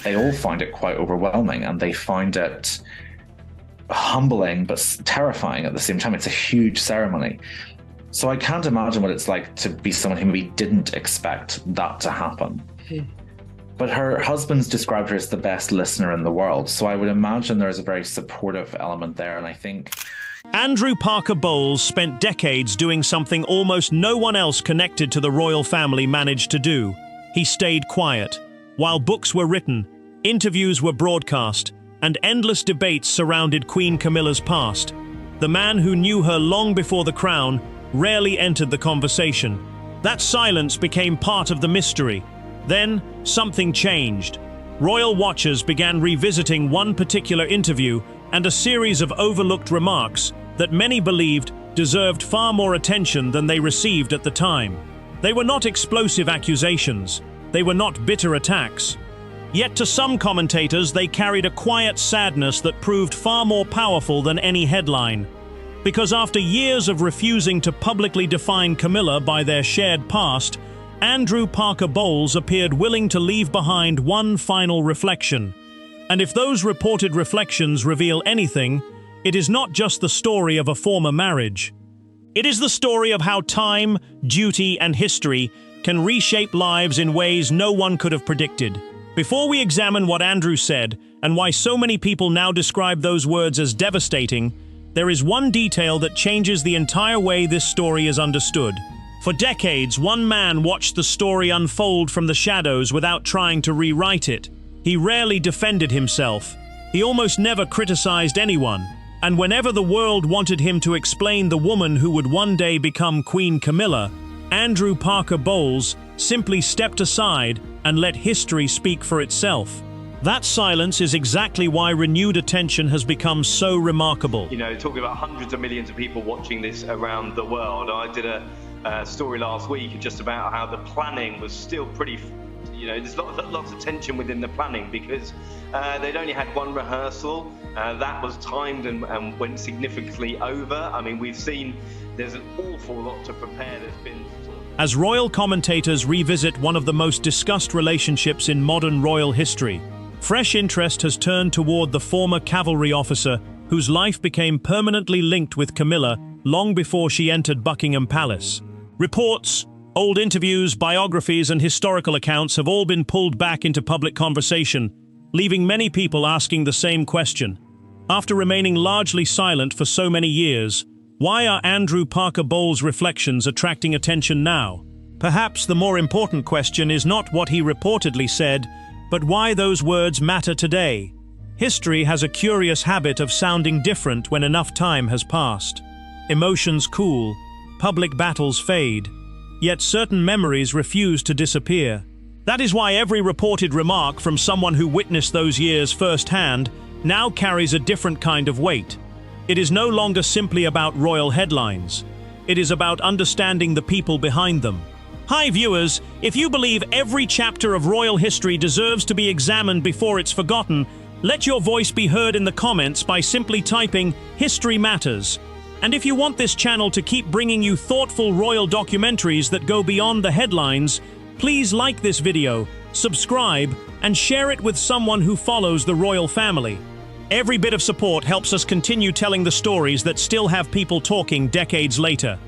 they all find it quite overwhelming, and they find it humbling but terrifying at the same time. It's a huge ceremony. So I can't imagine what it's like to be someone who maybe didn't expect that to happen. But her husband's described her as the best listener in the world, so I would imagine there's a very supportive element there, and I think... Andrew Parker Bowles spent decades doing something almost no one else connected to the royal family managed to do. He stayed quiet. While books were written, interviews were broadcast, and endless debates surrounded Queen Camilla's past, the man who knew her long before the crown rarely entered the conversation. That silence became part of the mystery. Then, something changed. Royal watchers began revisiting one particular interview and a series of overlooked remarks that many believed deserved far more attention than they received at the time. They were not explosive accusations. They were not bitter attacks. Yet to some commentators, they carried a quiet sadness that proved far more powerful than any headline. Because after years of refusing to publicly define Camilla by their shared past, Andrew Parker Bowles appeared willing to leave behind one final reflection. And if those reported reflections reveal anything, it is not just the story of a former marriage. It is the story of how time, duty, and history can reshape lives in ways no one could have predicted. Before we examine what Andrew said, and why so many people now describe those words as devastating, there is one detail that changes the entire way this story is understood. For decades, one man watched the story unfold from the shadows without trying to rewrite it. He rarely defended himself. He almost never criticized anyone. And whenever the world wanted him to explain the woman who would one day become Queen Camilla, Andrew Parker Bowles simply stepped aside and let history speak for itself. That silence is exactly why renewed attention has become so remarkable. You know, talking about hundreds of millions of people watching this around the world. I did a story last week just about how the planning was still pretty, there's lots of tension within the planning because they'd only had one rehearsal. That was timed and went significantly over. I mean, we've seen there's an awful lot to prepare. There's been... As royal commentators revisit one of the most discussed relationships in modern royal history, fresh interest has turned toward the former cavalry officer whose life became permanently linked with Camilla long before she entered Buckingham Palace. Reports, old interviews, biographies, and historical accounts have all been pulled back into public conversation, leaving many people asking the same question. After remaining largely silent for so many years, why are Andrew Parker Bowles' reflections attracting attention now? Perhaps the more important question is not what he reportedly said, but why those words matter today. History has a curious habit of sounding different when enough time has passed. Emotions cool, public battles fade, yet certain memories refuse to disappear. That is why every reported remark from someone who witnessed those years firsthand now carries a different kind of weight. It is no longer simply about royal headlines. It is about understanding the people behind them. Hi viewers, if you believe every chapter of royal history deserves to be examined before it's forgotten, let your voice be heard in the comments by simply typing "History Matters." And if you want this channel to keep bringing you thoughtful royal documentaries that go beyond the headlines, please like this video, subscribe, and share it with someone who follows the royal family. Every bit of support helps us continue telling the stories that still have people talking decades later.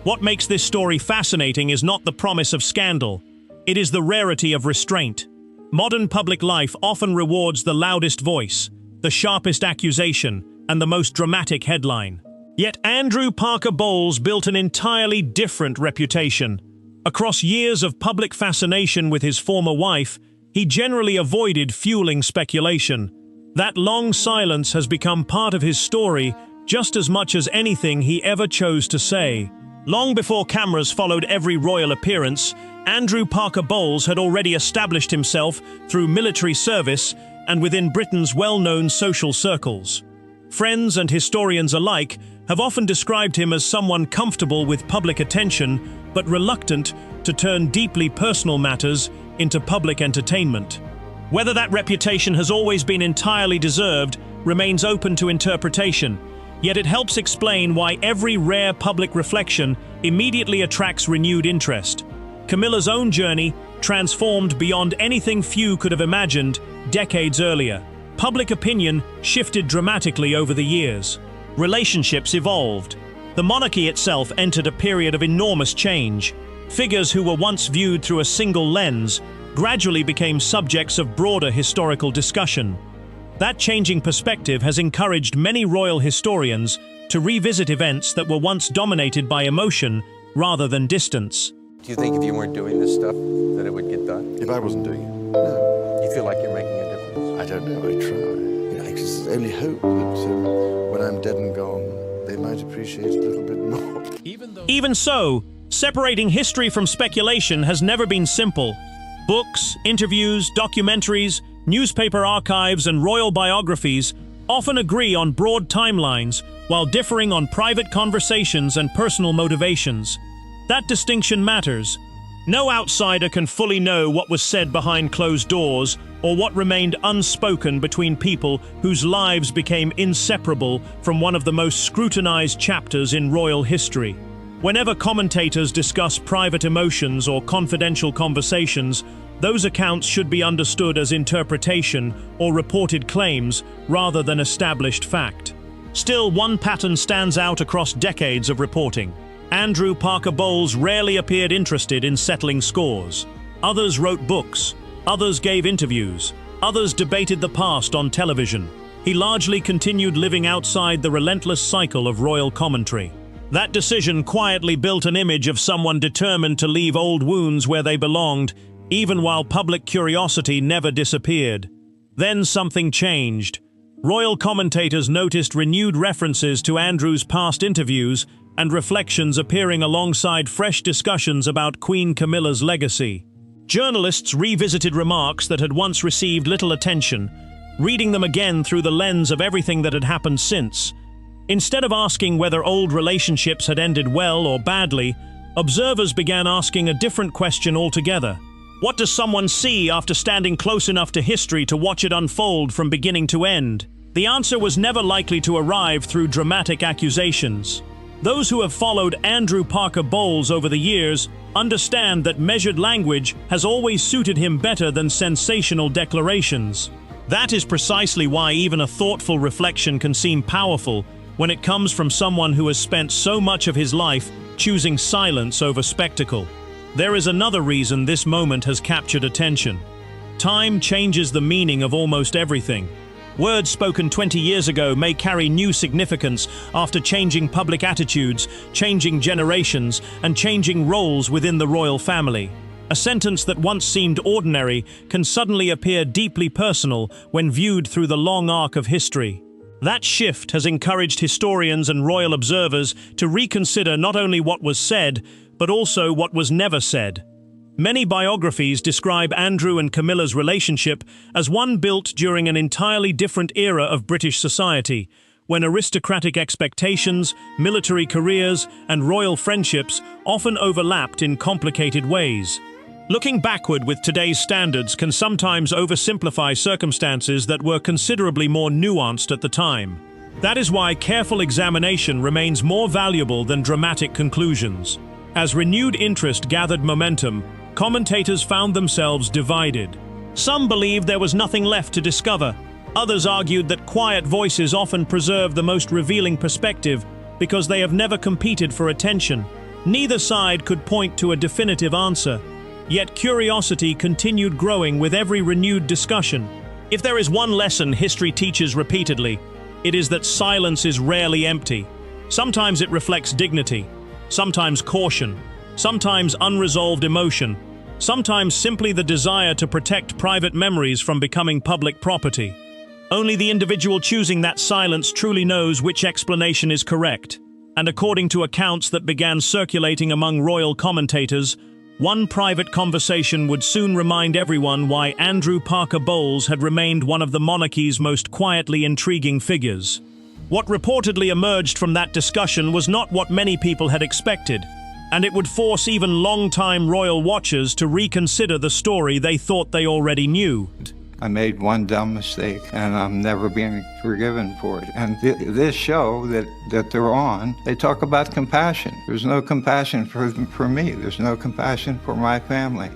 What makes this story fascinating is not the promise of scandal. It is the rarity of restraint. Modern public life often rewards the loudest voice, the sharpest accusation, and the most dramatic headline. Yet Andrew Parker Bowles built an entirely different reputation. Across years of public fascination with his former wife, he generally avoided fueling speculation. That long silence has become part of his story just as much as anything he ever chose to say. Long before cameras followed every royal appearance, Andrew Parker Bowles had already established himself through military service and within Britain's well-known social circles. Friends and historians alike have often described him as someone comfortable with public attention, but reluctant to turn deeply personal matters into public entertainment. Whether that reputation has always been entirely deserved remains open to interpretation, yet it helps explain why every rare public reflection immediately attracts renewed interest. Camilla's own journey transformed beyond anything few could have imagined decades earlier. Public opinion shifted dramatically over the years. Relationships evolved. The monarchy itself entered a period of enormous change. Figures who were once viewed through a single lens gradually became subjects of broader historical discussion. That changing perspective has encouraged many royal historians to revisit events that were once dominated by emotion rather than distance. Do you think if you weren't doing this stuff, that it would get done? If I wasn't doing it? No. You feel like you're making a difference? I don't know, I try. You know, I just only hope that when I'm dead and gone, they might appreciate it a little bit more. Even so, separating history from speculation has never been simple. Books, interviews, documentaries, newspaper archives, and royal biographies often agree on broad timelines while differing on private conversations and personal motivations. That distinction matters. No outsider can fully know what was said behind closed doors or what remained unspoken between people whose lives became inseparable from one of the most scrutinized chapters in royal history. Whenever commentators discuss private emotions or confidential conversations, those accounts should be understood as interpretation or reported claims rather than established fact. Still, one pattern stands out across decades of reporting. Andrew Parker Bowles rarely appeared interested in settling scores. Others wrote books, others gave interviews, others debated the past on television. He largely continued living outside the relentless cycle of royal commentary. That decision quietly built an image of someone determined to leave old wounds where they belonged, even while public curiosity never disappeared. Then something changed. Royal commentators noticed renewed references to Andrew's past interviews and reflections appearing alongside fresh discussions about Queen Camilla's legacy. Journalists revisited remarks that had once received little attention, reading them again through the lens of everything that had happened since. Instead of asking whether old relationships had ended well or badly, observers began asking a different question altogether. What does someone see after standing close enough to history to watch it unfold from beginning to end? The answer was never likely to arrive through dramatic accusations. Those who have followed Andrew Parker Bowles over the years understand that measured language has always suited him better than sensational declarations. That is precisely why even a thoughtful reflection can seem powerful when it comes from someone who has spent so much of his life choosing silence over spectacle. There is another reason this moment has captured attention. Time changes the meaning of almost everything. Words spoken 20 years ago may carry new significance after changing public attitudes, changing generations, and changing roles within the royal family. A sentence that once seemed ordinary can suddenly appear deeply personal when viewed through the long arc of history. That shift has encouraged historians and royal observers to reconsider not only what was said, but also what was never said. Many biographies describe Andrew and Camilla's relationship as one built during an entirely different era of British society, when aristocratic expectations, military careers, and royal friendships often overlapped in complicated ways. Looking backward with today's standards can sometimes oversimplify circumstances that were considerably more nuanced at the time. That is why careful examination remains more valuable than dramatic conclusions. As renewed interest gathered momentum, commentators found themselves divided. Some believed there was nothing left to discover. Others argued that quiet voices often preserve the most revealing perspective because they have never competed for attention. Neither side could point to a definitive answer. Yet curiosity continued growing with every renewed discussion. If there is one lesson history teaches repeatedly, it is that silence is rarely empty. Sometimes it reflects dignity, sometimes caution, sometimes unresolved emotion, sometimes simply the desire to protect private memories from becoming public property. Only the individual choosing that silence truly knows which explanation is correct. And according to accounts that began circulating among royal commentators, one private conversation would soon remind everyone why Andrew Parker Bowles had remained one of the monarchy's most quietly intriguing figures. What reportedly emerged from that discussion was not what many people had expected, and it would force even long-time royal watchers to reconsider the story they thought they already knew. I made one dumb mistake, and I'm never being forgiven for it. And this show that they're on, they talk about compassion. There's no compassion for me. There's no compassion for my family.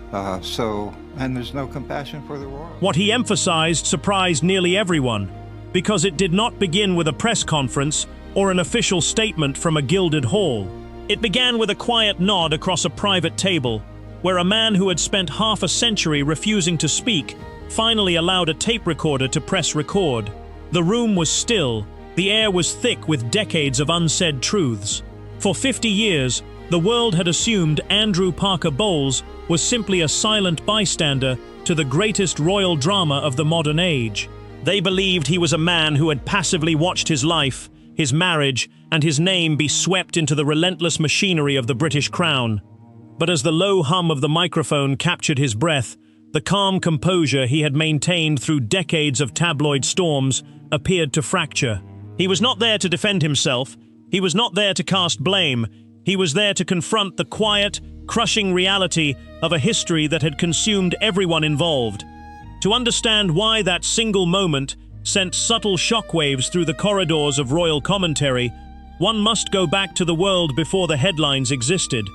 And there's no compassion for the world. What he emphasized surprised nearly everyone, because it did not begin with a press conference or an official statement from a gilded hall. It began with a quiet nod across a private table, where a man who had spent half a century refusing to speak finally allowed a tape recorder to press record. The room was still, the air was thick with decades of unsaid truths. For 50 years, the world had assumed Andrew Parker Bowles was simply a silent bystander to the greatest royal drama of the modern age. They believed he was a man who had passively watched his life, his marriage, and his name be swept into the relentless machinery of the British Crown. But as the low hum of the microphone captured his breath, the calm composure he had maintained through decades of tabloid storms appeared to fracture. He was not there to defend himself. He was not there to cast blame. He was there to confront the quiet, crushing reality of a history that had consumed everyone involved. To understand why that single moment sent subtle shockwaves through the corridors of royal commentary, one must go back to the world before the headlines existed.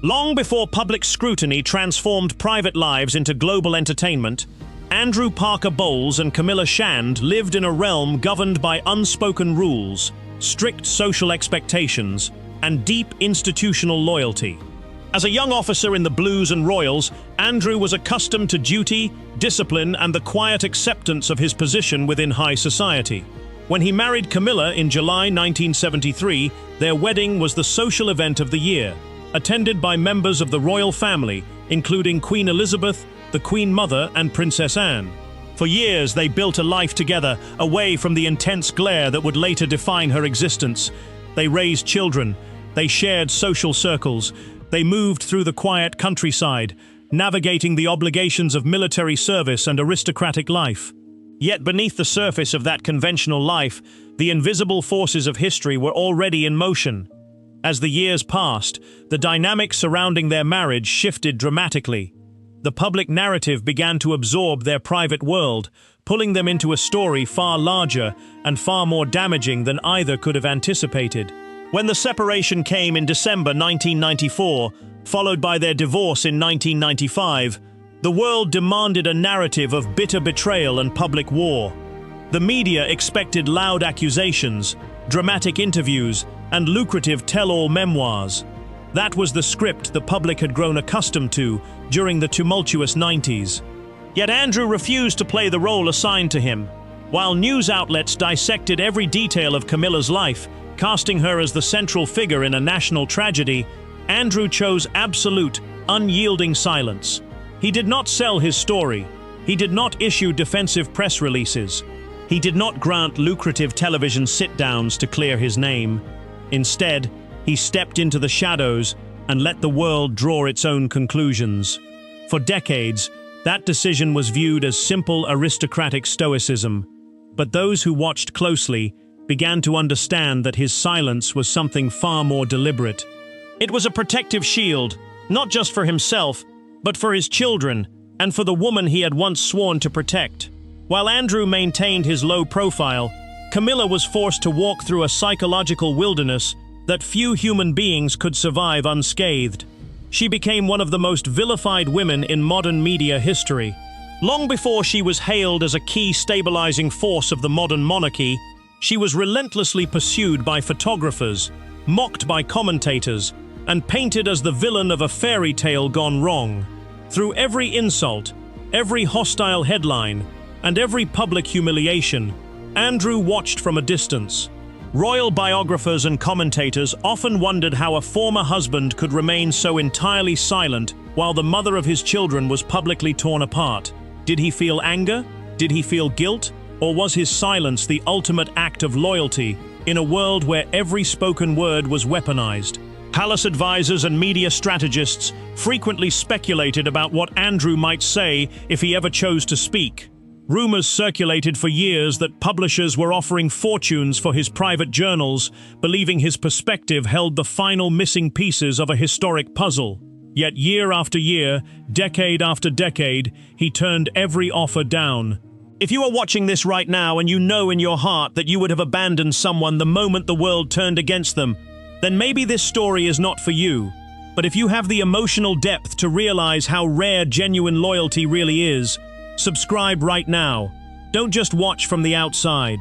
Long before public scrutiny transformed private lives into global entertainment, Andrew Parker Bowles and Camilla Shand lived in a realm governed by unspoken rules, strict social expectations, and deep institutional loyalty. As a young officer in the Blues and Royals, Andrew was accustomed to duty, discipline, and the quiet acceptance of his position within high society. When he married Camilla in July 1973, their wedding was the social event of the year, attended by members of the royal family, including Queen Elizabeth, the Queen Mother, and Princess Anne. For years, they built a life together, away from the intense glare that would later define her existence. They raised children. They shared social circles. They moved through the quiet countryside, navigating the obligations of military service and aristocratic life. Yet beneath the surface of that conventional life, the invisible forces of history were already in motion. As the years passed, the dynamics surrounding their marriage shifted dramatically. The public narrative began to absorb their private world, pulling them into a story far larger and far more damaging than either could have anticipated. When the separation came in December 1994, followed by their divorce in 1995, the world demanded a narrative of bitter betrayal and public war. The media expected loud accusations, dramatic interviews, and lucrative tell-all memoirs. That was the script the public had grown accustomed to during the tumultuous 90s. Yet Andrew refused to play the role assigned to him. While news outlets dissected every detail of Camilla's life, casting her as the central figure in a national tragedy, Andrew chose absolute, unyielding silence. He did not sell his story. He did not issue defensive press releases. He did not grant lucrative television sit-downs to clear his name. Instead, he stepped into the shadows and let the world draw its own conclusions. For decades, that decision was viewed as simple aristocratic stoicism. But those who watched closely began to understand that his silence was something far more deliberate. It was a protective shield, not just for himself, but for his children and for the woman he had once sworn to protect. While Andrew maintained his low profile, Camilla was forced to walk through a psychological wilderness that few human beings could survive unscathed. She became one of the most vilified women in modern media history. Long before she was hailed as a key stabilizing force of the modern monarchy, she was relentlessly pursued by photographers, mocked by commentators, and painted as the villain of a fairy tale gone wrong. Through every insult, every hostile headline, and every public humiliation, Andrew watched from a distance. Royal biographers and commentators often wondered how a former husband could remain so entirely silent while the mother of his children was publicly torn apart. Did he feel anger? Did he feel guilt? Or was his silence the ultimate act of loyalty in a world where every spoken word was weaponized? Palace advisors and media strategists frequently speculated about what Andrew might say if he ever chose to speak. Rumors circulated for years that publishers were offering fortunes for his private journals, believing his perspective held the final missing pieces of a historic puzzle. Yet year after year, decade after decade, he turned every offer down. If you are watching this right now and you know in your heart that you would have abandoned someone the moment the world turned against them, then maybe this story is not for you. But if you have the emotional depth to realize how rare genuine loyalty really is, subscribe right now. Don't just watch from the outside.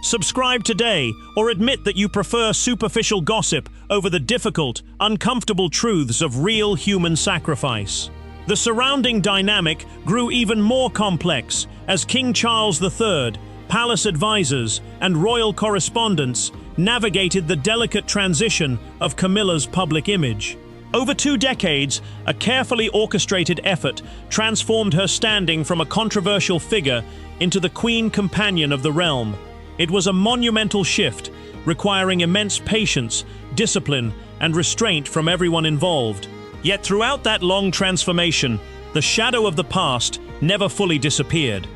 Subscribe today, or admit that you prefer superficial gossip over the difficult, uncomfortable truths of real human sacrifice. The surrounding dynamic grew even more complex as King Charles III, palace advisors, and royal correspondents navigated the delicate transition of Camilla's public image. Over 2 decades, a carefully orchestrated effort transformed her standing from a controversial figure into the queen companion of the realm. It was a monumental shift, requiring immense patience, discipline, and restraint from everyone involved. Yet throughout that long transformation, the shadow of the past never fully disappeared.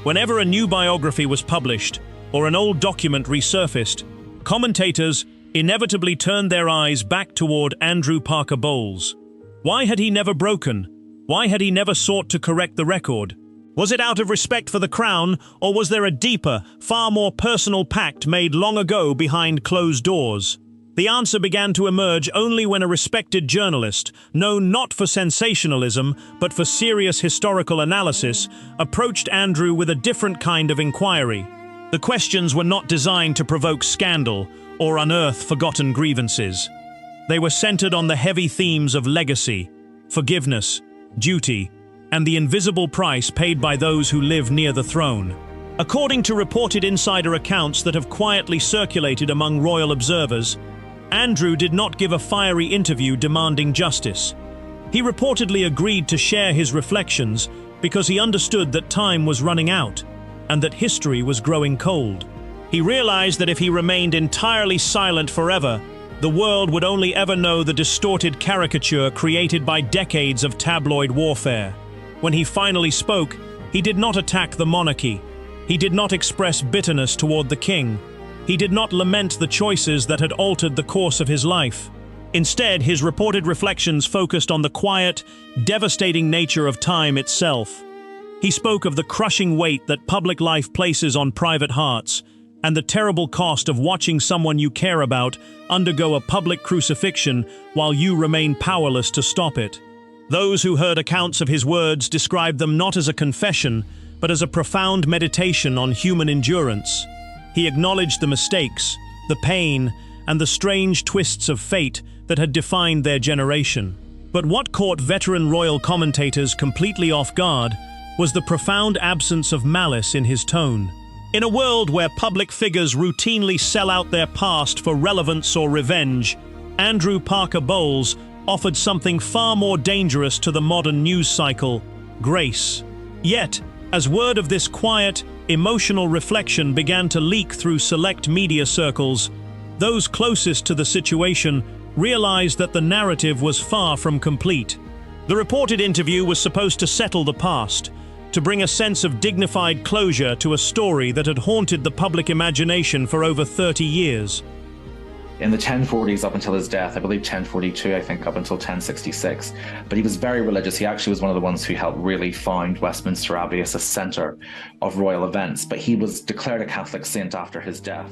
Whenever a new biography was published, or an old document resurfaced, commentators inevitably turned their eyes back toward Andrew Parker Bowles. Why had he never broken? Why had he never sought to correct the record? Was it out of respect for the crown, or was there a deeper, far more personal pact made long ago behind closed doors? The answer began to emerge only when a respected journalist, known not for sensationalism but for serious historical analysis, approached Andrew with a different kind of inquiry. The questions were not designed to provoke scandal or unearth forgotten grievances. They were centered on the heavy themes of legacy, forgiveness, duty, and the invisible price paid by those who live near the throne. According to reported insider accounts that have quietly circulated among royal observers, Andrew did not give a fiery interview demanding justice. He reportedly agreed to share his reflections because he understood that time was running out and that history was growing cold. He realized that if he remained entirely silent forever, the world would only ever know the distorted caricature created by decades of tabloid warfare. When he finally spoke, he did not attack the monarchy. He did not express bitterness toward the king. He did not lament the choices that had altered the course of his life. Instead, his reported reflections focused on the quiet, devastating nature of time itself. He spoke of the crushing weight that public life places on private hearts, and the terrible cost of watching someone you care about undergo a public crucifixion while you remain powerless to stop it. Those who heard accounts of his words described them not as a confession, but as a profound meditation on human endurance. He acknowledged the mistakes, the pain, and the strange twists of fate that had defined their generation. But what caught veteran royal commentators completely off guard was the profound absence of malice in his tone. In a world where public figures routinely sell out their past for relevance or revenge, Andrew Parker Bowles offered something far more dangerous to the modern news cycle: grace. Yet, as word of this quiet, emotional reflection began to leak through select media circles, those closest to the situation realized that the narrative was far from complete. The reported interview was supposed to settle the past, to bring a sense of dignified closure to a story that had haunted the public imagination for over 30 years. In the 1040s up until his death, I believe 1042, I think, up until 1066. But he was very religious. He actually was one of the ones who helped really found Westminster Abbey as a centre of royal events. But he was declared a Catholic saint after his death.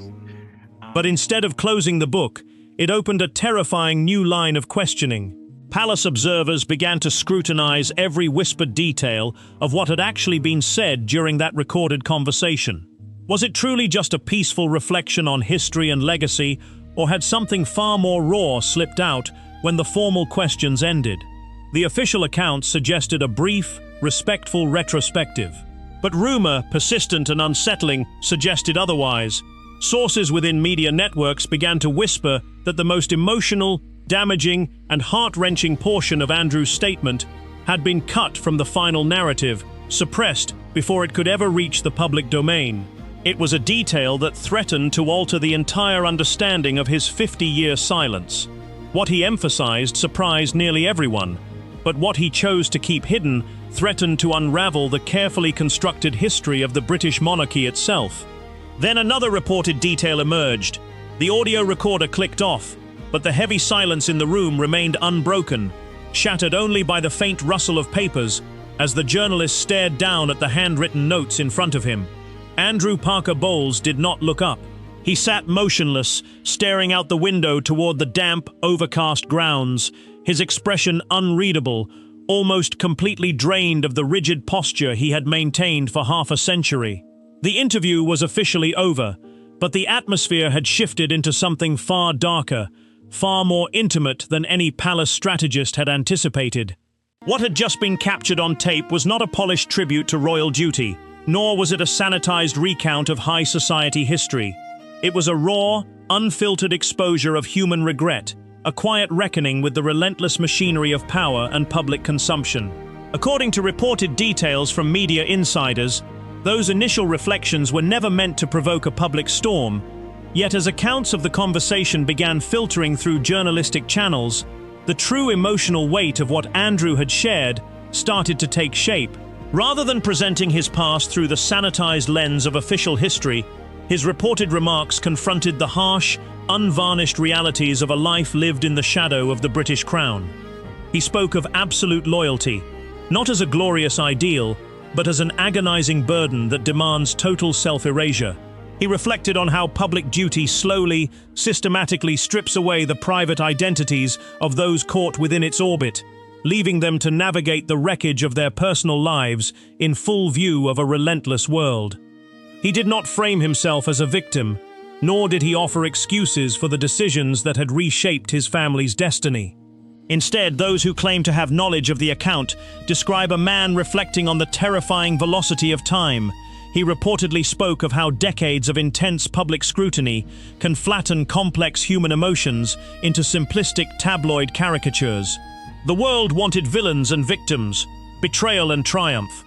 But instead of closing the book, it opened a terrifying new line of questioning. Palace observers began to scrutinize every whispered detail of what had actually been said during that recorded conversation. Was it truly just a peaceful reflection on history and legacy, or had something far more raw slipped out when the formal questions ended? The official account suggested a brief, respectful retrospective. But rumor, persistent and unsettling, suggested otherwise. Sources within media networks began to whisper that the most emotional, damaging, and heart-wrenching portion of Andrew's statement had been cut from the final narrative, suppressed before it could ever reach the public domain. It was a detail that threatened to alter the entire understanding of his 50-year silence. What he emphasized surprised nearly everyone, but what he chose to keep hidden threatened to unravel the carefully constructed history of the British monarchy itself. Then another reported detail emerged. The audio recorder clicked off, but the heavy silence in the room remained unbroken. shattered only by the faint rustle of papers as the journalist stared down at the handwritten notes in front of him. Andrew Parker Bowles did not look up. He sat motionless, staring out the window toward the damp, overcast grounds, his expression unreadable, almost completely drained of the rigid posture he had maintained for half a century. The interview was officially over, but the atmosphere had shifted into something far darker, far more intimate than any palace strategist had anticipated. What had just been captured on tape was not a polished tribute to royal duty, nor was it a sanitized recount of high society history. It was a raw, unfiltered exposure of human regret, a quiet reckoning with the relentless machinery of power and public consumption. According to reported details from media insiders, those initial reflections were never meant to provoke a public storm, yet as accounts of the conversation began filtering through journalistic channels, the true emotional weight of what Andrew had shared started to take shape. Rather than presenting his past through the sanitized lens of official history, his reported remarks confronted the harsh, unvarnished realities of a life lived in the shadow of the British crown. He spoke of absolute loyalty, not as a glorious ideal, but as an agonizing burden that demands total self-erasure. He reflected on how public duty slowly, systematically strips away the private identities of those caught within its orbit, leaving them to navigate the wreckage of their personal lives in full view of a relentless world. He did not frame himself as a victim, nor did he offer excuses for the decisions that had reshaped his family's destiny. Instead, those who claim to have knowledge of the account describe a man reflecting on the terrifying velocity of time. He reportedly spoke of how decades of intense public scrutiny can flatten complex human emotions into simplistic tabloid caricatures. The world wanted villains and victims, betrayal and triumph.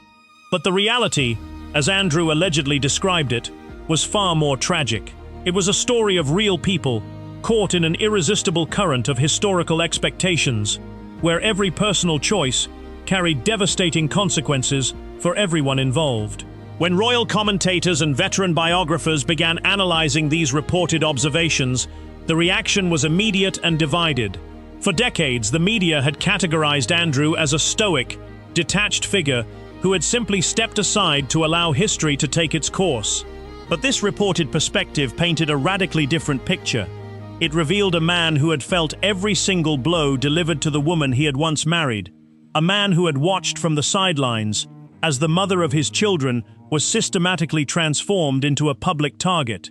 But the reality, as Andrew allegedly described it, was far more tragic. It was a story of real people, caught in an irresistible current of historical expectations, where every personal choice carried devastating consequences for everyone involved. When royal commentators and veteran biographers began analyzing these reported observations, the reaction was immediate and divided. For decades, the media had categorized Andrew as a stoic, detached figure who had simply stepped aside to allow history to take its course. But this reported perspective painted a radically different picture. It revealed a man who had felt every single blow delivered to the woman he had once married, a man who had watched from the sidelines as the mother of his children was systematically transformed into a public target.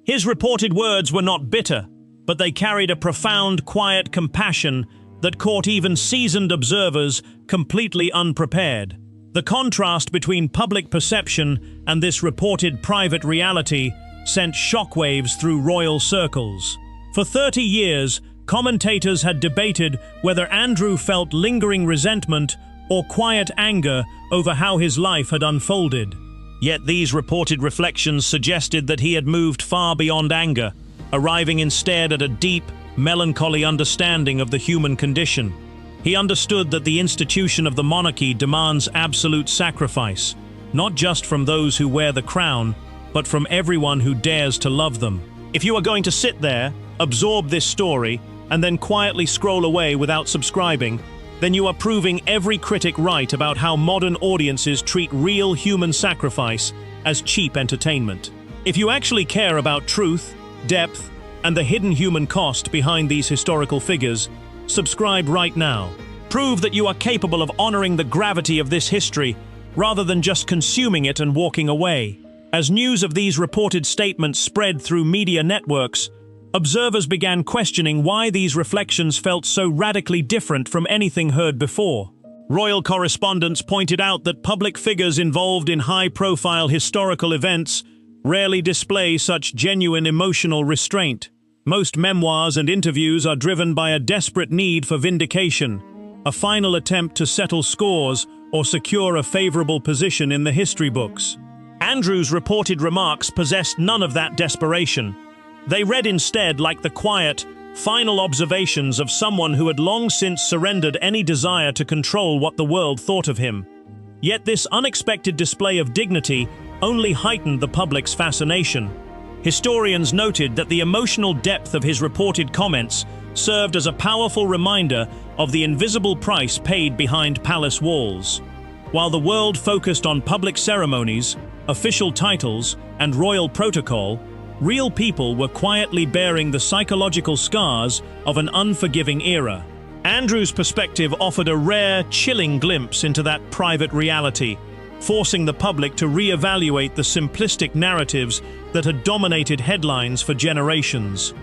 His reported words were not bitter, but they carried a profound, quiet compassion that caught even seasoned observers completely unprepared. The contrast between public perception and this reported private reality sent shockwaves through royal circles. For 30 years, commentators had debated whether Andrew felt lingering resentment or quiet anger over how his life had unfolded. Yet these reported reflections suggested that he had moved far beyond anger, arriving instead at a deep, melancholy understanding of the human condition. He understood that the institution of the monarchy demands absolute sacrifice, not just from those who wear the crown, but from everyone who dares to love them. If you are going to sit there, absorb this story, and then quietly scroll away without subscribing, then you are proving every critic right about how modern audiences treat real human sacrifice as cheap entertainment. If you actually care about truth, depth, and the hidden human cost behind these historical figures, subscribe right now. Prove that you are capable of honoring the gravity of this history rather than just consuming it and walking away. As news of these reported statements spread through media networks, observers began questioning why these reflections felt so radically different from anything heard before. Royal correspondents pointed out that public figures involved in high-profile historical events rarely display such genuine emotional restraint. Most memoirs and interviews are driven by a desperate need for vindication, a final attempt to settle scores or secure a favorable position in the history books. Andrew's reported remarks possessed none of that desperation. They read instead like the quiet, final observations of someone who had long since surrendered any desire to control what the world thought of him. Yet this unexpected display of dignity only heightened the public's fascination. Historians noted that the emotional depth of his reported comments served as a powerful reminder of the invisible price paid behind palace walls. While the world focused on public ceremonies, official titles, and royal protocol, real people were quietly bearing the psychological scars of an unforgiving era. Andrew's perspective offered a rare, chilling glimpse into that private reality, forcing the public to re-evaluate the simplistic narratives that had dominated headlines for generations.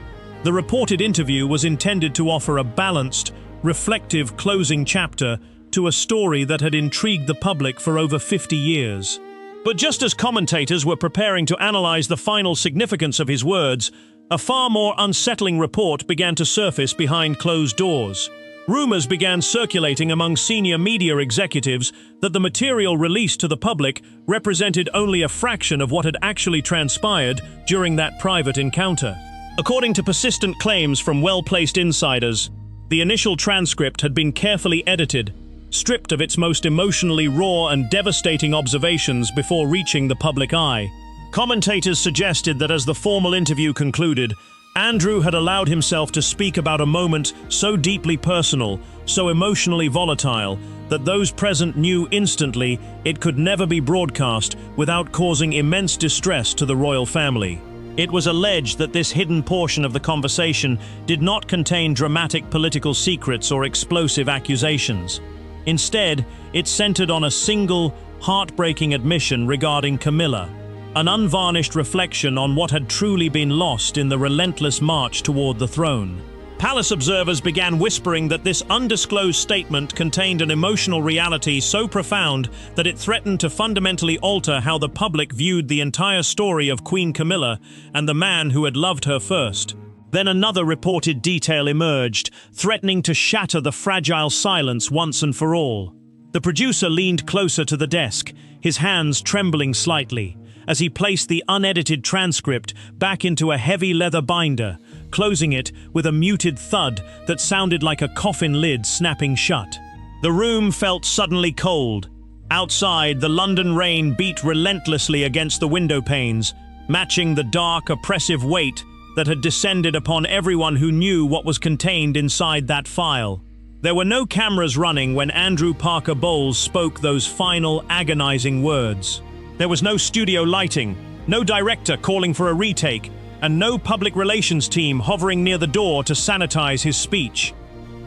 The reported interview was intended to offer a balanced, reflective closing chapter to a story that had intrigued the public for over 50 years. But just as commentators were preparing to analyze the final significance of his words, a far more unsettling report began to surface behind closed doors. Rumors began circulating among senior media executives that the material released to the public represented only a fraction of what had actually transpired during that private encounter. According to persistent claims from well-placed insiders, the initial transcript had been carefully edited, stripped of its most emotionally raw and devastating observations before reaching the public eye. Commentators suggested that as the formal interview concluded, Andrew had allowed himself to speak about a moment so deeply personal, so emotionally volatile, that those present knew instantly it could never be broadcast without causing immense distress to the royal family. It was alleged that this hidden portion of the conversation did not contain dramatic political secrets or explosive accusations. Instead, it centered on a single, heartbreaking admission regarding Camilla, an unvarnished reflection on what had truly been lost in the relentless march toward the throne. Palace observers began whispering that this undisclosed statement contained an emotional reality so profound that it threatened to fundamentally alter how the public viewed the entire story of Queen Camilla and the man who had loved her first. Then another reported detail emerged, threatening to shatter the fragile silence once and for all. The producer leaned closer to the desk, his hands trembling slightly, as he placed the unedited transcript back into a heavy leather binder, closing it with a muted thud that sounded like a coffin lid snapping shut. The room felt suddenly cold. Outside, the London rain beat relentlessly against the window panes, matching the dark, oppressive weight that had descended upon everyone who knew what was contained inside that file. There were no cameras running when Andrew Parker Bowles spoke those final, agonizing words. There was no studio lighting, no director calling for a retake, and no public relations team hovering near the door to sanitize his speech.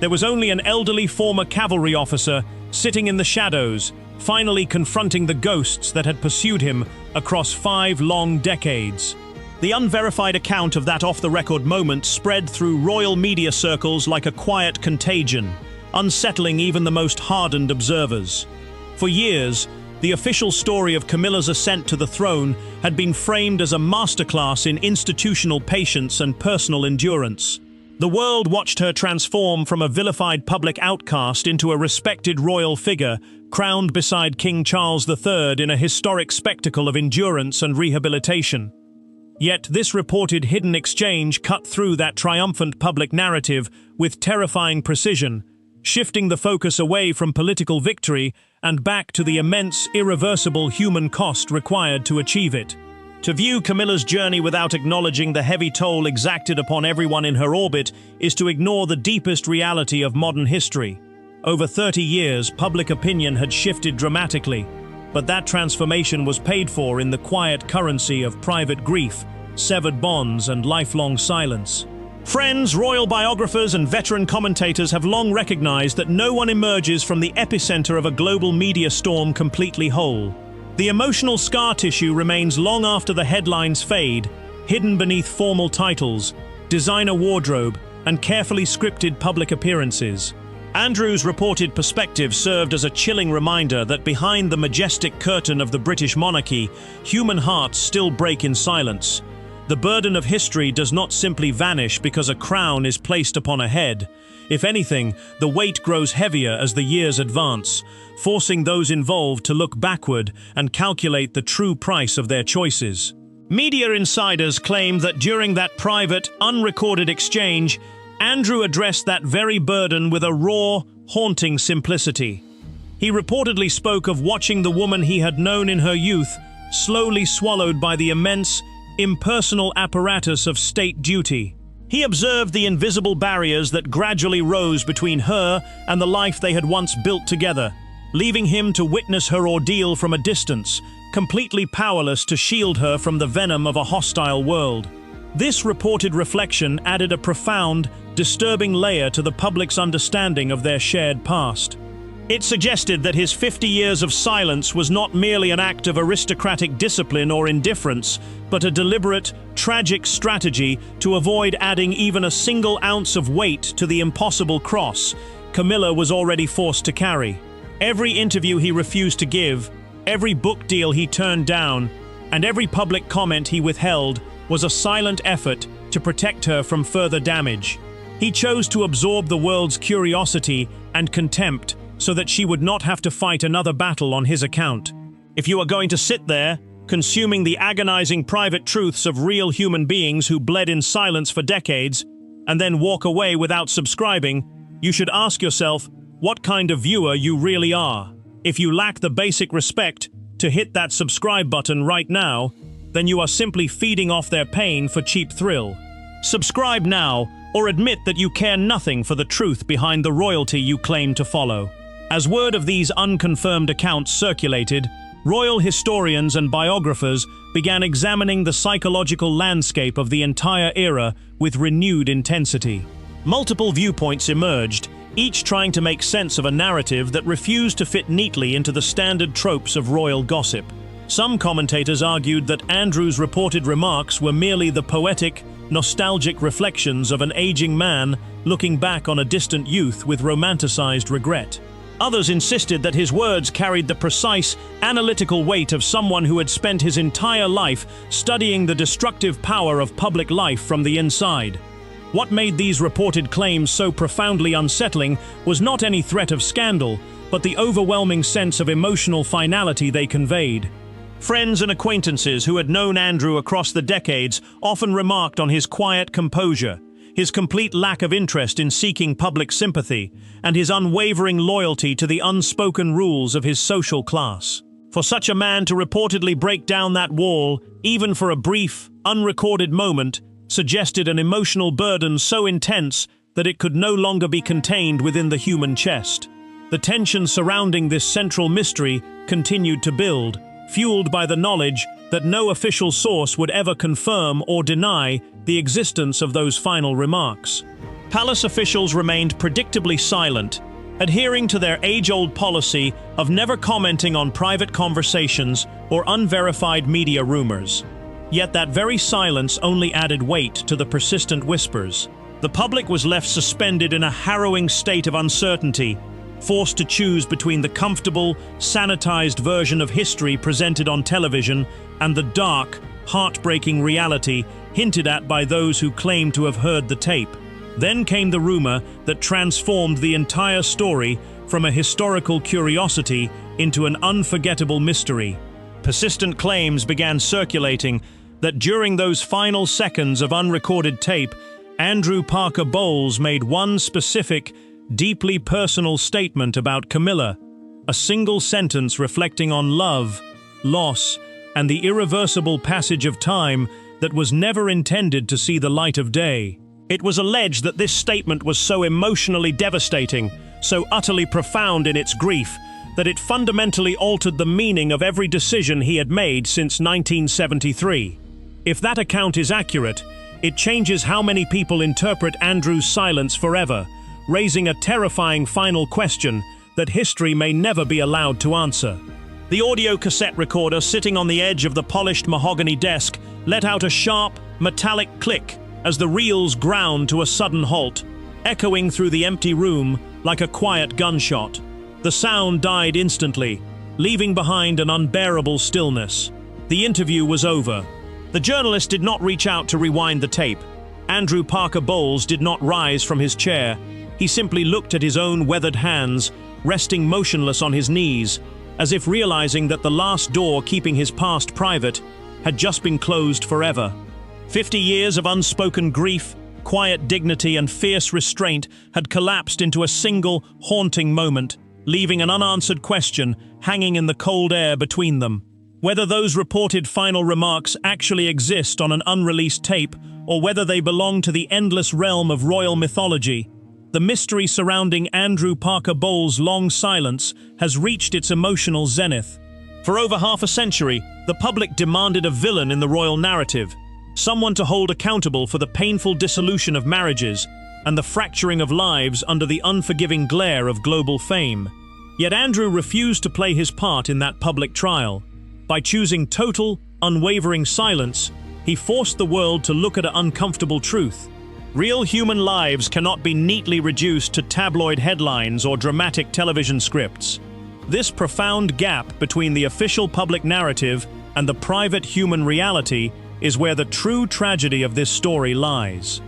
There was only an elderly former cavalry officer sitting in the shadows, finally confronting the ghosts that had pursued him across 5 long decades. The unverified account of that off-the-record moment spread through royal media circles like a quiet contagion, unsettling even the most hardened observers. For years, the official story of Camilla's ascent to the throne had been framed as a masterclass in institutional patience and personal endurance. The world watched her transform from a vilified public outcast into a respected royal figure, crowned beside King Charles III in a historic spectacle of endurance and rehabilitation. Yet this reported hidden exchange cut through that triumphant public narrative with terrifying precision, shifting the focus away from political victory and back to the immense, irreversible human cost required to achieve it. To view Camilla's journey without acknowledging the heavy toll exacted upon everyone in her orbit is to ignore the deepest reality of modern history. Over 30 years, public opinion had shifted dramatically, but that transformation was paid for in the quiet currency of private grief, severed bonds, and lifelong silence. Friends, royal biographers, and veteran commentators have long recognized that no one emerges from the epicenter of a global media storm completely whole. The emotional scar tissue remains long after the headlines fade, hidden beneath formal titles, designer wardrobe, and carefully scripted public appearances. Andrew's reported perspective served as a chilling reminder that behind the majestic curtain of the British monarchy, human hearts still break in silence. The burden of history does not simply vanish because a crown is placed upon a head. If anything, the weight grows heavier as the years advance, forcing those involved to look backward and calculate the true price of their choices. Media insiders claim that during that private, unrecorded exchange, Andrew addressed that very burden with a raw, haunting simplicity. He reportedly spoke of watching the woman he had known in her youth slowly swallowed by the immense, impersonal apparatus of state duty. He observed the invisible barriers that gradually rose between her and the life they had once built together, leaving him to witness her ordeal from a distance, completely powerless to shield her from the venom of a hostile world. This reported reflection added a profound, disturbing layer to the public's understanding of their shared past. It suggested that his 50 years of silence was not merely an act of aristocratic discipline or indifference, but a deliberate, tragic strategy to avoid adding even a single ounce of weight to the impossible cross Camilla was already forced to carry. Every interview he refused to give, every book deal he turned down, and every public comment he withheld was a silent effort to protect her from further damage. He chose to absorb the world's curiosity and contempt so that she would not have to fight another battle on his account. If you are going to sit there, consuming the agonizing private truths of real human beings who bled in silence for decades, and then walk away without subscribing, you should ask yourself what kind of viewer you really are. If you lack the basic respect to hit that subscribe button right now, then you are simply feeding off their pain for cheap thrill. Subscribe now, or admit that you care nothing for the truth behind the royalty you claim to follow. As word of these unconfirmed accounts circulated, royal historians and biographers began examining the psychological landscape of the entire era with renewed intensity. Multiple viewpoints emerged, each trying to make sense of a narrative that refused to fit neatly into the standard tropes of royal gossip. Some commentators argued that Andrew's reported remarks were merely the poetic, nostalgic reflections of an aging man looking back on a distant youth with romanticized regret. Others insisted that his words carried the precise, analytical weight of someone who had spent his entire life studying the destructive power of public life from the inside. What made these reported claims so profoundly unsettling was not any threat of scandal, but the overwhelming sense of emotional finality they conveyed. Friends and acquaintances who had known Andrew across the decades often remarked on his quiet composure, his complete lack of interest in seeking public sympathy, and his unwavering loyalty to the unspoken rules of his social class. For such a man to reportedly break down that wall, even for a brief, unrecorded moment, suggested an emotional burden so intense that it could no longer be contained within the human chest. The tension surrounding this central mystery continued to build, fueled by the knowledge that no official source would ever confirm or deny the existence of those final remarks. Palace officials remained predictably silent, adhering to their age-old policy of never commenting on private conversations or unverified media rumors. Yet that very silence only added weight to the persistent whispers. The public was left suspended in a harrowing state of uncertainty, forced to choose between the comfortable, sanitized version of history presented on television and the dark, heartbreaking reality hinted at by those who claimed to have heard the tape. Then came the rumor that transformed the entire story from a historical curiosity into an unforgettable mystery. Persistent claims began circulating that during those final seconds of unrecorded tape, Andrew Parker Bowles made one specific, deeply personal statement about Camilla, a single sentence reflecting on love, loss, and the irreversible passage of time that was never intended to see the light of day. It was alleged that this statement was so emotionally devastating, so utterly profound in its grief, that it fundamentally altered the meaning of every decision he had made since 1973. If that account is accurate, it changes how many people interpret Andrew's silence forever, raising a terrifying final question that history may never be allowed to answer. The audio cassette recorder sitting on the edge of the polished mahogany desk let out a sharp, metallic click as the reels ground to a sudden halt, echoing through the empty room like a quiet gunshot. The sound died instantly, leaving behind an unbearable stillness. The interview was over. The journalist did not reach out to rewind the tape. Andrew Parker Bowles did not rise from his chair. He simply looked at his own weathered hands, resting motionless on his knees, as if realizing that the last door keeping his past private had just been closed forever. 50 years of unspoken grief, quiet dignity, and fierce restraint had collapsed into a single, haunting moment, leaving an unanswered question hanging in the cold air between them. Whether those reported final remarks actually exist on an unreleased tape, or whether they belong to the endless realm of royal mythology, the mystery surrounding Andrew Parker Bowles' long silence has reached its emotional zenith. For over half a century, the public demanded a villain in the royal narrative, someone to hold accountable for the painful dissolution of marriages and the fracturing of lives under the unforgiving glare of global fame. Yet Andrew refused to play his part in that public trial. By choosing total, unwavering silence, he forced the world to look at an uncomfortable truth. Real human lives cannot be neatly reduced to tabloid headlines or dramatic television scripts. This profound gap between the official public narrative and the private human reality is where the true tragedy of this story lies.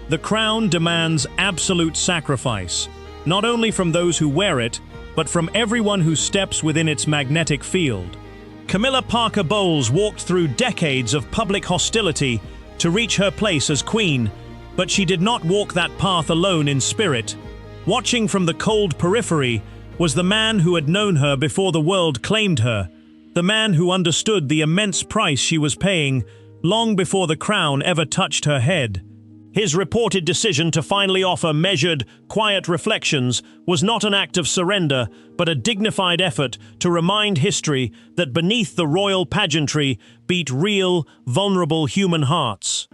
The crown demands absolute sacrifice, not only from those who wear it, but from everyone who steps within its magnetic field. Camilla Parker Bowles walked through decades of public hostility to reach her place as queen, but she did not walk that path alone in spirit. Watching from the cold periphery was the man who had known her before the world claimed her, the man who understood the immense price she was paying long before the crown ever touched her head. His reported decision to finally offer measured, quiet reflections was not an act of surrender, but a dignified effort to remind history that beneath the royal pageantry beat real, vulnerable human hearts.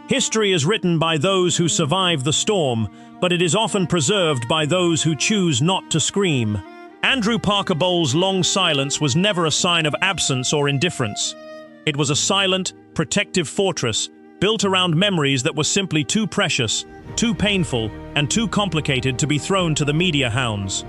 History is written by those who survive the storm, but it is often preserved by those who choose not to scream. Andrew Parker Bowles' long silence was never a sign of absence or indifference. It was a silent, protective fortress built around memories that were simply too precious, too painful, and too complicated to be thrown to the media hounds.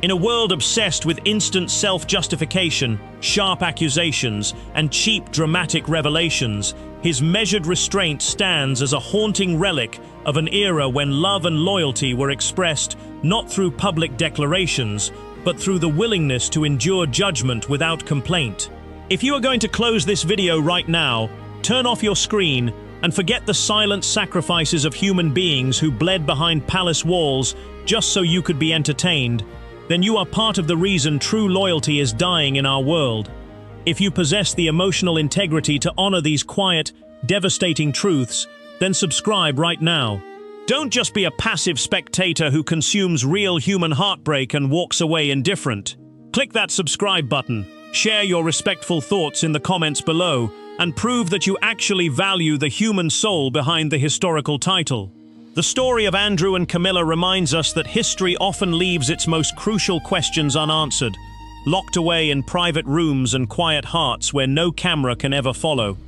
In a world obsessed with instant self-justification, sharp accusations, and cheap dramatic revelations, his measured restraint stands as a haunting relic of an era when love and loyalty were expressed not through public declarations, but through the willingness to endure judgment without complaint. If you are going to close this video right now, turn off your screen and forget the silent sacrifices of human beings who bled behind palace walls just so you could be entertained, then you are part of the reason true loyalty is dying in our world. If you possess the emotional integrity to honor these quiet, devastating truths, then subscribe right now. Don't just be a passive spectator who consumes real human heartbreak and walks away indifferent. Click that subscribe button, share your respectful thoughts in the comments below, and prove that you actually value the human soul behind the historical title. The story of Andrew and Camilla reminds us that history often leaves its most crucial questions unanswered, locked away in private rooms and quiet hearts where no camera can ever follow.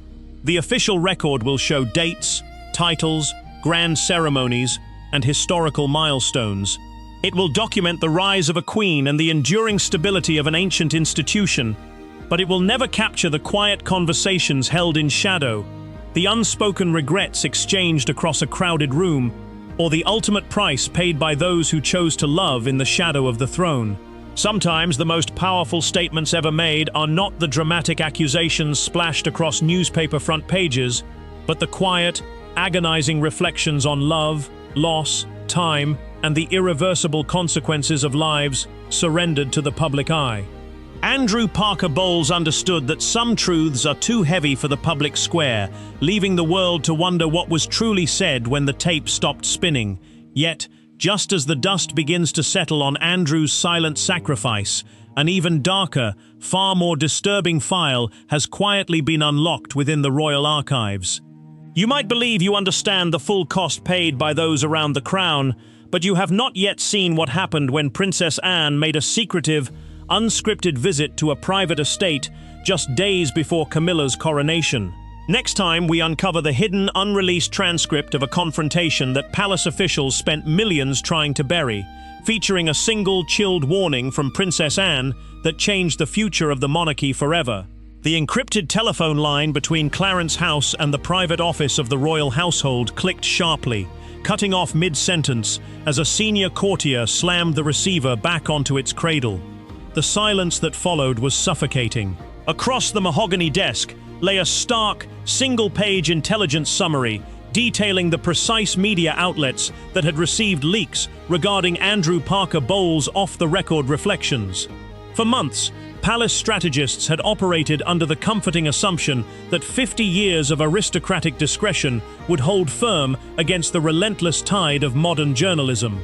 The official record will show dates, titles, grand ceremonies, and historical milestones. It will document the rise of a queen and the enduring stability of an ancient institution, but it will never capture the quiet conversations held in shadow, the unspoken regrets exchanged across a crowded room, or the ultimate price paid by those who chose to love in the shadow of the throne. Sometimes the most powerful statements ever made are not the dramatic accusations splashed across newspaper front pages, but the quiet, agonizing reflections on love, loss, time, and the irreversible consequences of lives surrendered to the public eye. Andrew Parker Bowles understood that some truths are too heavy for the public square, leaving the world to wonder what was truly said when the tape stopped spinning. Yet, just as the dust begins to settle on Andrew's silent sacrifice, an even darker, far more disturbing file has quietly been unlocked within the royal archives. You might believe you understand the full cost paid by those around the crown, but you have not yet seen what happened when Princess Anne made a secretive, unscripted visit to a private estate just days before Camilla's coronation. Next time, we uncover the hidden, unreleased transcript of a confrontation that palace officials spent millions trying to bury, featuring a single chilled warning from Princess Anne that changed the future of the monarchy forever. The encrypted telephone line between Clarence House and the private office of the royal household clicked sharply, cutting off mid-sentence as a senior courtier slammed the receiver back onto its cradle. The silence that followed was suffocating. Across the mahogany desk lay a stark, single-page intelligence summary detailing the precise media outlets that had received leaks regarding Andrew Parker Bowles' off-the-record reflections. For months, palace strategists had operated under the comforting assumption that 50 years of aristocratic discretion would hold firm against the relentless tide of modern journalism.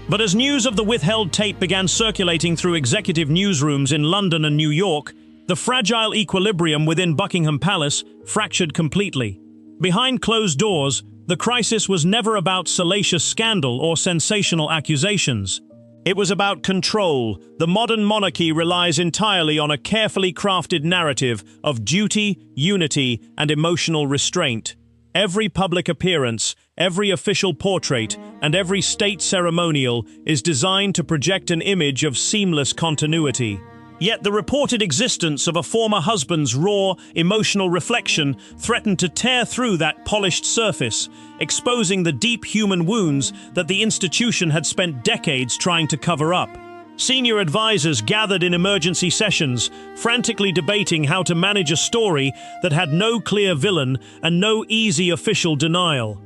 But as news of the withheld tape began circulating through executive newsrooms in London and New York, the fragile equilibrium within Buckingham Palace fractured completely. Behind closed doors, the crisis was never about salacious scandal or sensational accusations. It was about control. The modern monarchy relies entirely on a carefully crafted narrative of duty, unity, and emotional restraint. Every public appearance, every official portrait, and every state ceremonial is designed to project an image of seamless continuity. Yet the reported existence of a former husband's raw, emotional reflection threatened to tear through that polished surface, exposing the deep human wounds that the institution had spent decades trying to cover up. Senior advisors gathered in emergency sessions, frantically debating how to manage a story that had no clear villain and no easy official denial.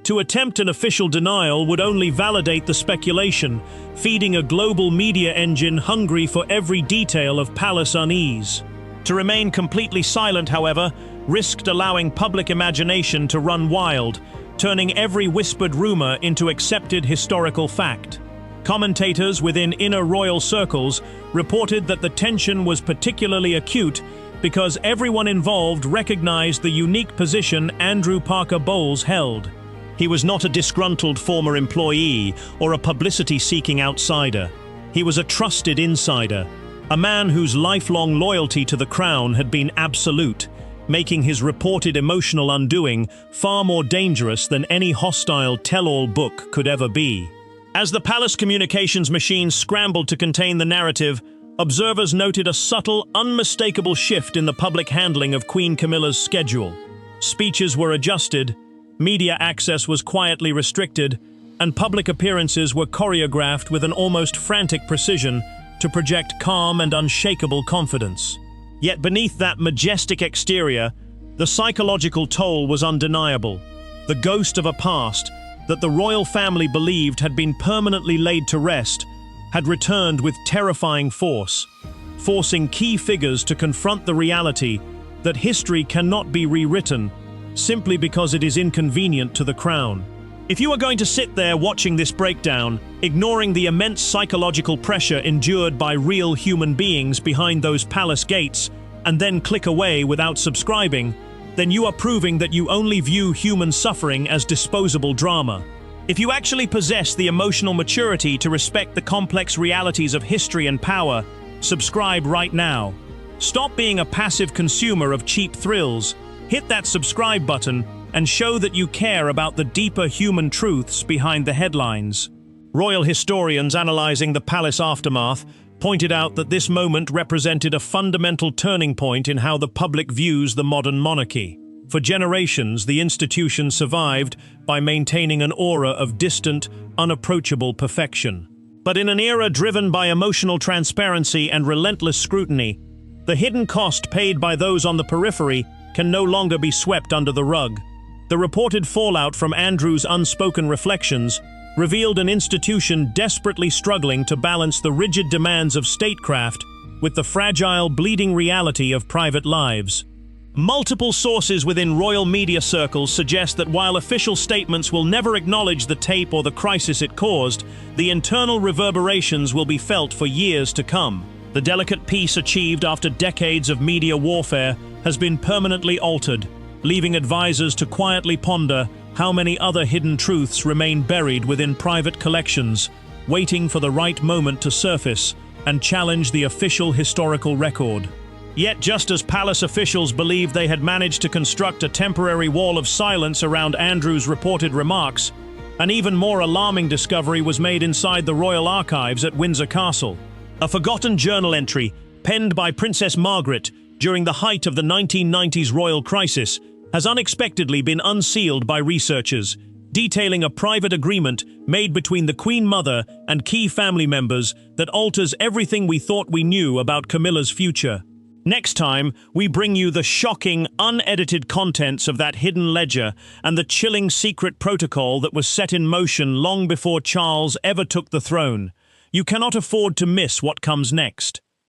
To attempt an official denial would only validate the speculation, feeding a global media engine hungry for every detail of palace unease. To remain completely silent, however, risked allowing public imagination to run wild, turning every whispered rumor into accepted historical fact. Commentators within inner royal circles reported that the tension was particularly acute because everyone involved recognized the unique position Andrew Parker Bowles held. He was not a disgruntled former employee or a publicity-seeking outsider. He was a trusted insider, a man whose lifelong loyalty to the crown had been absolute, making his reported emotional undoing far more dangerous than any hostile tell-all book could ever be. As the palace communications machine scrambled to contain the narrative, observers noted a subtle, unmistakable shift in the public handling of Queen Camilla's schedule. Speeches were adjusted, media access was quietly restricted, and public appearances were choreographed with an almost frantic precision to project calm and unshakable confidence. Yet beneath that majestic exterior, the psychological toll was undeniable. The ghost of a past that the royal family believed had been permanently laid to rest had returned with terrifying force, forcing key figures to confront the reality that history cannot be rewritten simply because it is inconvenient to the crown. If you are going to sit there watching this breakdown, ignoring the immense psychological pressure endured by real human beings behind those palace gates, and then click away without subscribing, then you are proving that you only view human suffering as disposable drama. If you actually possess the emotional maturity to respect the complex realities of history and power, subscribe right now. Stop being a passive consumer of cheap thrills. Hit that subscribe button and show that you care about the deeper human truths behind the headlines. Royal historians analyzing the palace aftermath pointed out that this moment represented a fundamental turning point in how the public views the modern monarchy. For generations, the institution survived by maintaining an aura of distant, unapproachable perfection. But in an era driven by emotional transparency and relentless scrutiny, the hidden cost paid by those on the periphery can no longer be swept under the rug. The reported fallout from Andrew's unspoken reflections revealed an institution desperately struggling to balance the rigid demands of statecraft with the fragile, bleeding reality of private lives. Multiple sources within royal media circles suggest that while official statements will never acknowledge the tape or the crisis it caused, the internal reverberations will be felt for years to come. The delicate peace achieved after decades of media warfare has been permanently altered, leaving advisors to quietly ponder how many other hidden truths remain buried within private collections, waiting for the right moment to surface and challenge the official historical record. Yet just as palace officials believed they had managed to construct a temporary wall of silence around Andrew's reported remarks, an even more alarming discovery was made inside the royal archives at Windsor Castle. A forgotten journal entry, penned by Princess Margaret during the height of the 1990s royal crisis, has unexpectedly been unsealed by researchers, detailing a private agreement made between the Queen Mother and key family members that alters everything we thought we knew about Camilla's future. Next time, we bring you the shocking, unedited contents of that hidden ledger and the chilling secret protocol that was set in motion long before Charles ever took the throne. You cannot afford to miss what comes next.